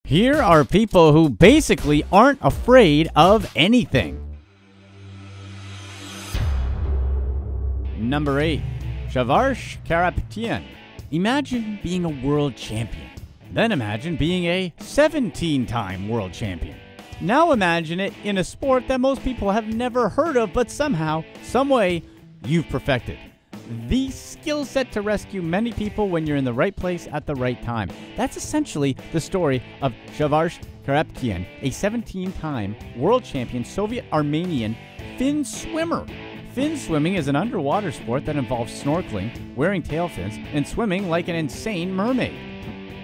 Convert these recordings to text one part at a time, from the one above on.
Here are people who basically aren't afraid of anything. Number 8. Shavarsh Karapetyan. Imagine being a world champion. Then imagine being a 17-time world champion. Now imagine it in a sport that most people have never heard of, but somehow, someway, you've perfected. The skill set to rescue many people when you're in the right place at the right time. That's essentially the story of Shavarsh Karapetyan, a 17-time world champion Soviet Armenian finswimmer. Finswimming is an underwater sport that involves snorkeling, wearing tail fins, and swimming like an insane mermaid.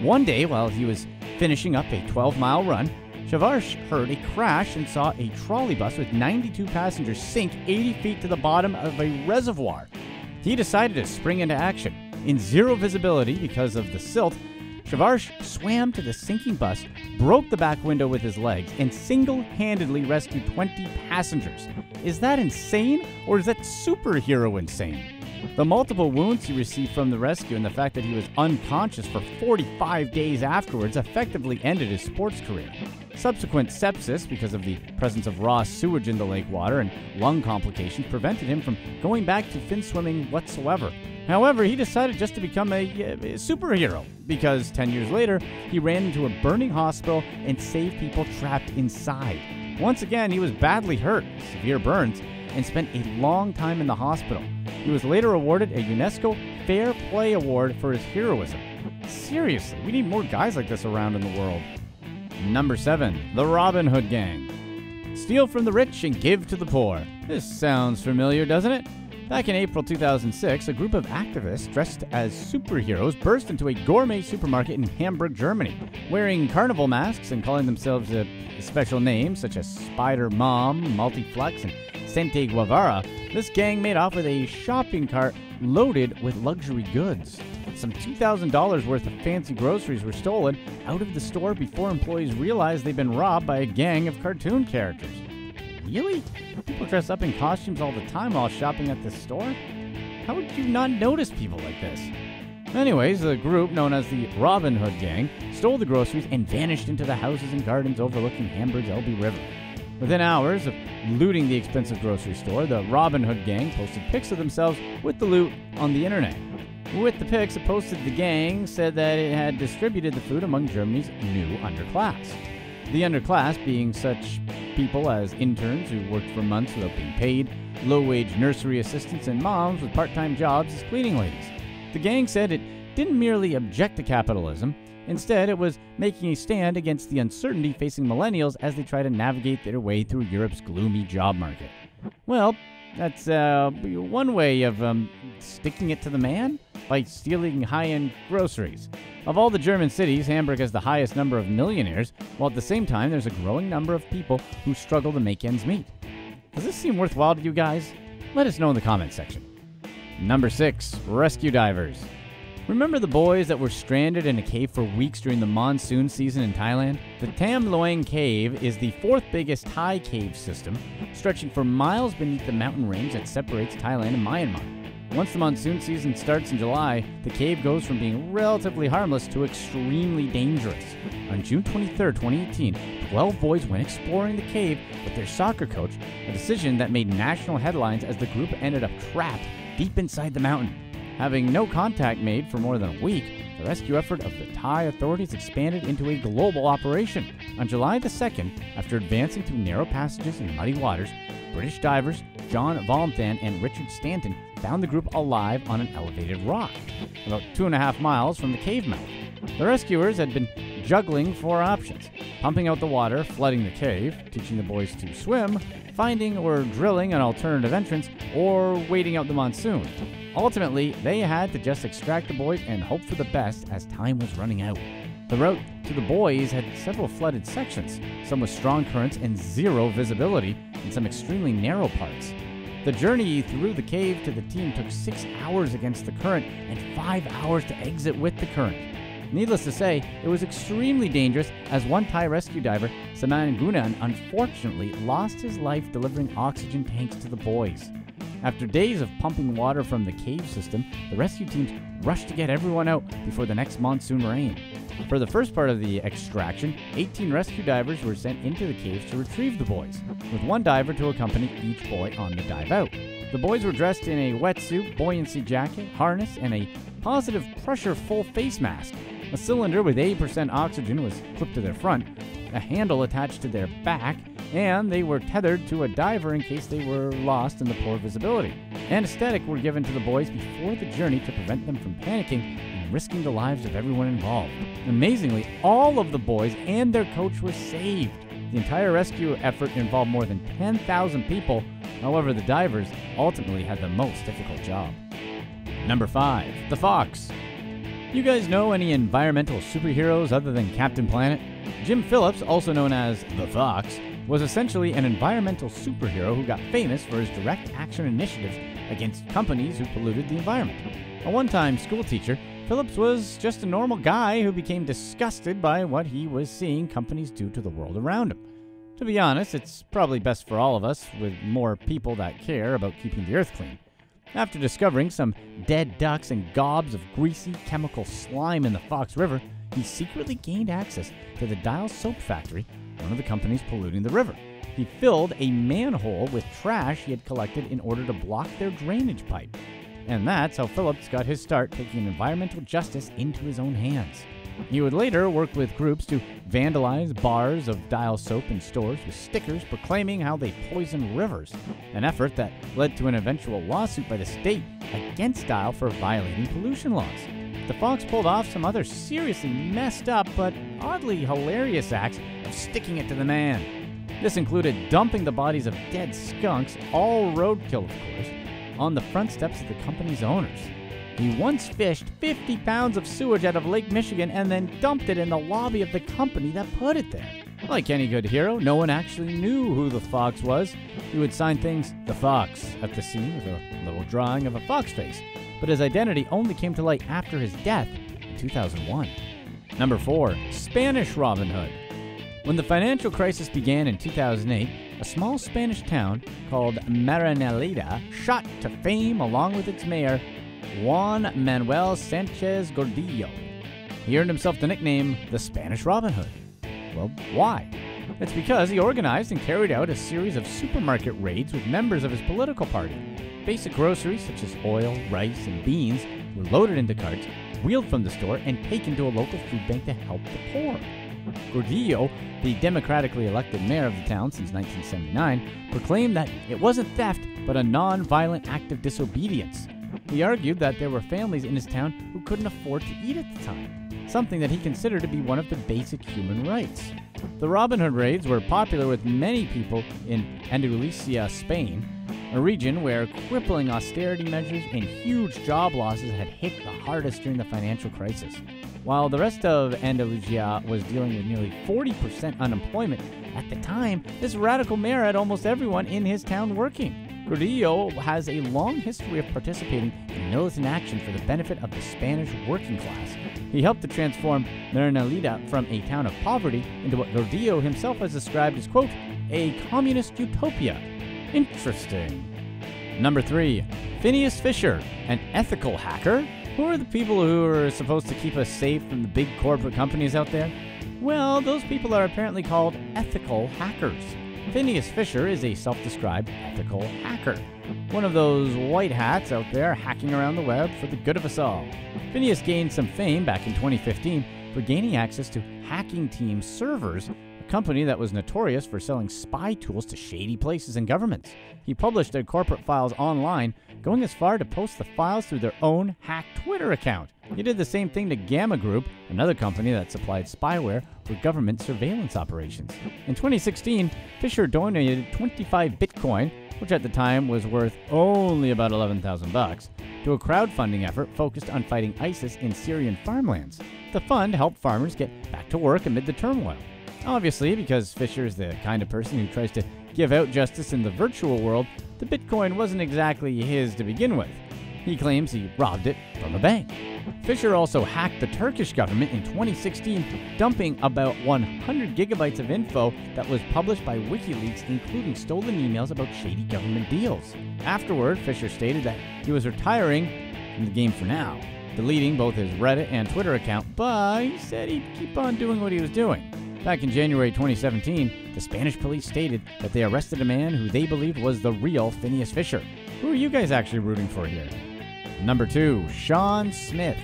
One day, while he was finishing up a 12-mile run, Shavarsh heard a crash and saw a trolleybus with 92 passengers sink 80 feet to the bottom of a reservoir. He decided to spring into action. In zero visibility because of the silt, Shavarsh swam to the sinking bus, broke the back window with his legs, and single-handedly rescued 20 passengers. Is that insane, or is that superhero insane? The multiple wounds he received from the rescue and the fact that he was unconscious for 45 days afterwards effectively ended his sports career. Subsequent sepsis, because of the presence of raw sewage in the lake water, and lung complications prevented him from going back to finswimming whatsoever. However, he decided just to become a superhero, because 10 years later, he ran into a burning hospital and saved people trapped inside. Once again, he was badly hurt, severe burns, and spent a long time in the hospital. He was later awarded a UNESCO Fair Play Award for his heroism. Seriously, we need more guys like this around in the world. Number 7. The Robin Hood Gang. Steal from the rich and give to the poor. This sounds familiar, doesn't it? Back in April 2006, a group of activists dressed as superheroes burst into a gourmet supermarket in Hamburg, Germany. Wearing carnival masks and calling themselves special names such as Spider Mom, Multiflex, and Sente Guevara, this gang made off with a shopping cart loaded with luxury goods. Some $2,000 worth of fancy groceries were stolen out of the store before employees realized they'd been robbed by a gang of cartoon characters. Really? People dress up in costumes all the time while shopping at this store? How would you not notice people like this? Anyways, the group, known as the Robin Hood Gang, stole the groceries and vanished into the houses and gardens overlooking Hamburg's Elbe River. Within hours of looting the expensive grocery store, the Robin Hood Gang posted pics of themselves with the loot on the internet. With the pics it posted, the gang said that it had distributed the food among Germany's new underclass. The underclass being such people as interns who worked for months without being paid, low-wage nursery assistants, and moms with part-time jobs as cleaning ladies. The gang said it didn't merely object to capitalism. Instead, it was making a stand against the uncertainty facing millennials as they try to navigate their way through Europe's gloomy job market. Well, that's one way of sticking it to the man, by stealing high-end groceries. Of all the German cities, Hamburg has the highest number of millionaires, while at the same time there's a growing number of people who struggle to make ends meet. Does this seem worthwhile to you guys? Let us know in the comments section. Number 6. Rescue divers. Remember the boys that were stranded in a cave for weeks during the monsoon season in Thailand? The Tam Loeng Cave is the 4th biggest Thai cave system, stretching for miles beneath the mountain range that separates Thailand and Myanmar. Once the monsoon season starts in July, the cave goes from being relatively harmless to extremely dangerous. On June 23, 2018, 12 boys went exploring the cave with their soccer coach, a decision that made national headlines as the group ended up trapped deep inside the mountain. Having no contact made for more than a week, the rescue effort of the Thai authorities expanded into a global operation. On July the 2nd, after advancing through narrow passages and muddy waters, British divers John Valenthan and Richard Stanton found the group alive on an elevated rock, about 2.5 miles from the cave mouth. The rescuers had been juggling 4 options: pumping out the water, flooding the cave, teaching the boys to swim, finding or drilling an alternative entrance, or waiting out the monsoon. Ultimately, they had to just extract the boys and hope for the best as time was running out. The route to the boys had several flooded sections, some with strong currents and zero visibility, and some extremely narrow parts. The journey through the cave to the team took 6 hours against the current and 5 hours to exit with the current. Needless to say, it was extremely dangerous as one Thai rescue diver, Saman Gunan, unfortunately lost his life delivering oxygen tanks to the boys. After days of pumping water from the cave system, the rescue teams rushed to get everyone out before the next monsoon rain. For the first part of the extraction, 18 rescue divers were sent into the caves to retrieve the boys, with one diver to accompany each boy on the dive out. The boys were dressed in a wetsuit, buoyancy jacket, harness, and a positive pressure full face mask. A cylinder with 80% oxygen was clipped to their front, a handle attached to their back, and they were tethered to a diver in case they were lost in the poor visibility. Anesthetic were given to the boys before the journey to prevent them from panicking and risking the lives of everyone involved. Amazingly, all of the boys and their coach were saved. The entire rescue effort involved more than 10,000 people. However, the divers ultimately had the most difficult job. Number 5. The Fox. You guys know any environmental superheroes other than Captain Planet? Jim Phillips, also known as the Fox, was essentially an environmental superhero who got famous for his direct action initiatives against companies who polluted the environment. A one-time school teacher, Phillips was just a normal guy who became disgusted by what he was seeing companies do to the world around him. To be honest, it's probably best for all of us with more people that care about keeping the earth clean. After discovering some dead ducks and gobs of greasy chemical slime in the Fox River, he secretly gained access to the Dial Soap Factory, one of the companies polluting the river. He filled a manhole with trash he had collected in order to block their drainage pipe. And that's how Phillips got his start taking environmental justice into his own hands. He would later work with groups to vandalize bars of Dial soap in stores with stickers proclaiming how they poison rivers, an effort that led to an eventual lawsuit by the state against Dial for violating pollution laws. The Fox pulled off some other seriously messed up but oddly hilarious acts of sticking it to the man. This included dumping the bodies of dead skunks, all roadkill of course, on the front steps of the company's owners. He once fished 50 pounds of sewage out of Lake Michigan and then dumped it in the lobby of the company that put it there. Like any good hero, no one actually knew who the Fox was. He would sign things "The Fox" at the scene with a little drawing of a fox face, but his identity only came to light after his death in 2001. Number 4. Spanish Robin Hood. When the financial crisis began in 2008, a small Spanish town called Maranelita shot to fame along with its mayor, Juan Manuel Sanchez Gordillo. He earned himself the nickname the Spanish Robin Hood. Well, why? It's because he organized and carried out a series of supermarket raids with members of his political party. Basic groceries such as oil, rice, and beans were loaded into carts, wheeled from the store, and taken to a local food bank to help the poor. Gordillo, the democratically elected mayor of the town since 1979, proclaimed that it wasn't theft, but a non-violent act of disobedience. He argued that there were families in his town who couldn't afford to eat at the time, something that he considered to be one of the basic human rights. The Robin Hood raids were popular with many people in Andalusia, Spain, a region where crippling austerity measures and huge job losses had hit the hardest during the financial crisis. While the rest of Andalusia was dealing with nearly 40% unemployment, at the time, this radical mayor had almost everyone in his town working. Gordillo has a long history of participating in militant action for the benefit of the Spanish working class. He helped to transform Maranelita from a town of poverty into what Gordillo himself has described as, quote, a communist utopia. Interesting. Number 3. Phineas Fisher, an ethical hacker. Who are the people who are supposed to keep us safe from the big corporate companies out there? Well, those people are apparently called ethical hackers. Phineas Fisher is a self-described ethical hacker, one of those white hats out there hacking around the web for the good of us all. Phineas gained some fame back in 2015 for gaining access to Hacking Team servers, a company that was notorious for selling spy tools to shady places and governments. He published their corporate files online, going as far to post the files through their own hacked Twitter account. He did the same thing to Gamma Group, another company that supplied spyware for government surveillance operations. In 2016, Fisher donated 25 Bitcoin, which at the time was worth only about $11,000, to a crowdfunding effort focused on fighting ISIS in Syrian farmlands. The fund helped farmers get back to work amid the turmoil. Obviously, because Fisher is the kind of person who tries to give out justice in the virtual world, the Bitcoin wasn't exactly his to begin with. He claims he robbed it from a bank. Fisher also hacked the Turkish government in 2016, dumping about 100 gigabytes of info that was published by WikiLeaks, including stolen emails about shady government deals. Afterward, Fisher stated that he was retiring from the game for now, deleting both his Reddit and Twitter account, but he said he'd keep on doing what he was doing. Back in January 2017, the Spanish police stated that they arrested a man who they believed was the real Phineas Fisher. Who are you guys actually rooting for here? Number 2, Shaun Smith.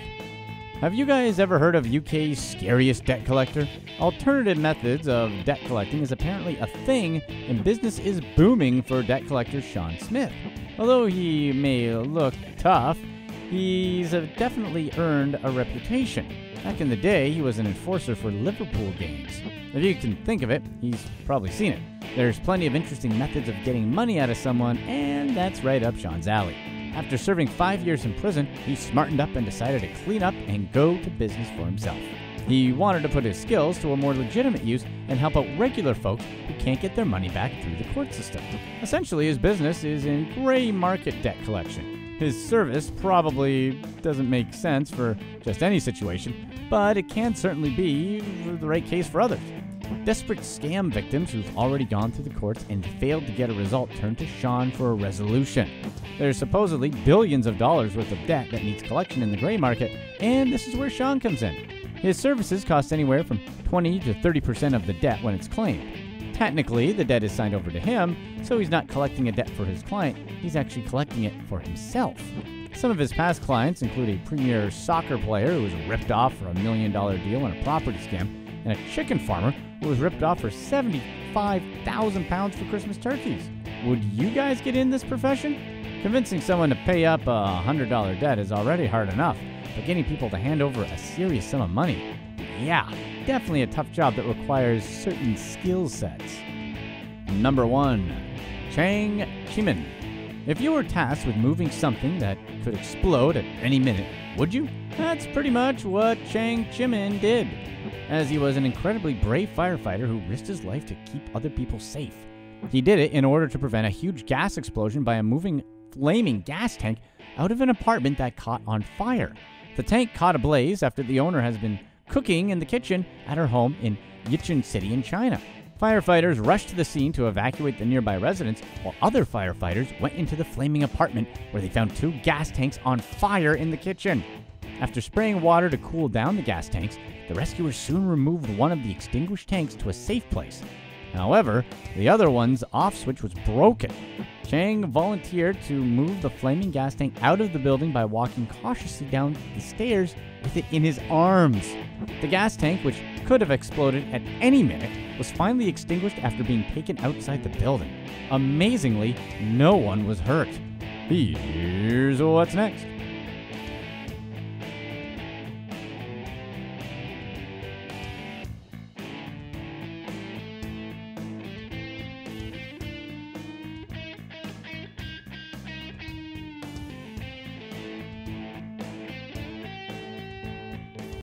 Have you guys ever heard of UK's scariest debt collector? Alternative methods of debt collecting is apparently a thing, and business is booming for debt collector Shaun Smith. Although he may look tough, he's definitely earned a reputation. Back in the day, he was an enforcer for Liverpool games. If you can think of it, he's probably seen it. There's plenty of interesting methods of getting money out of someone, and that's right up Shaun's alley. After serving 5 years in prison, he smartened up and decided to clean up and go to business for himself. He wanted to put his skills to a more legitimate use and help out regular folks who can't get their money back through the court system. Essentially, his business is in gray market debt collection. His service probably doesn't make sense for just any situation, but it can certainly be the right case for others. Desperate scam victims who've already gone through the courts and failed to get a result turn to Shaun for a resolution. There's supposedly billions of dollars worth of debt that needs collection in the gray market, and this is where Shaun comes in. His services cost anywhere from 20 to 30% of the debt when it's claimed. Technically, the debt is signed over to him, so he's not collecting a debt for his client, he's actually collecting it for himself. Some of his past clients include a premier soccer player who was ripped off for a $1 million deal in a property scam, and a chicken farmer who was ripped off for 75,000 pounds for Christmas turkeys. Would you guys get in this profession? Convincing someone to pay up a $100 debt is already hard enough, but getting people to hand over a serious sum of money, yeah, definitely a tough job that requires certain skill sets. Number 1, Cheng, Qimin. If you were tasked with moving something that could explode at any minute, would you? That's pretty much what Cheng Qimin did, as he was an incredibly brave firefighter who risked his life to keep other people safe. He did it in order to prevent a huge gas explosion by a moving flaming gas tank out of an apartment that caught on fire. The tank caught ablaze after the owner has been cooking in the kitchen at her home in Yichun City in China. Firefighters rushed to the scene to evacuate the nearby residents, while other firefighters went into the flaming apartment where they found 2 gas tanks on fire in the kitchen. After spraying water to cool down the gas tanks, the rescuers soon removed one of the extinguished tanks to a safe place. However, the other one's off switch was broken. Cheng volunteered to move the flaming gas tank out of the building by walking cautiously down the stairs with it in his arms. The gas tank, which could have exploded at any minute, was finally extinguished after being taken outside the building. Amazingly, no one was hurt. Here's what's next.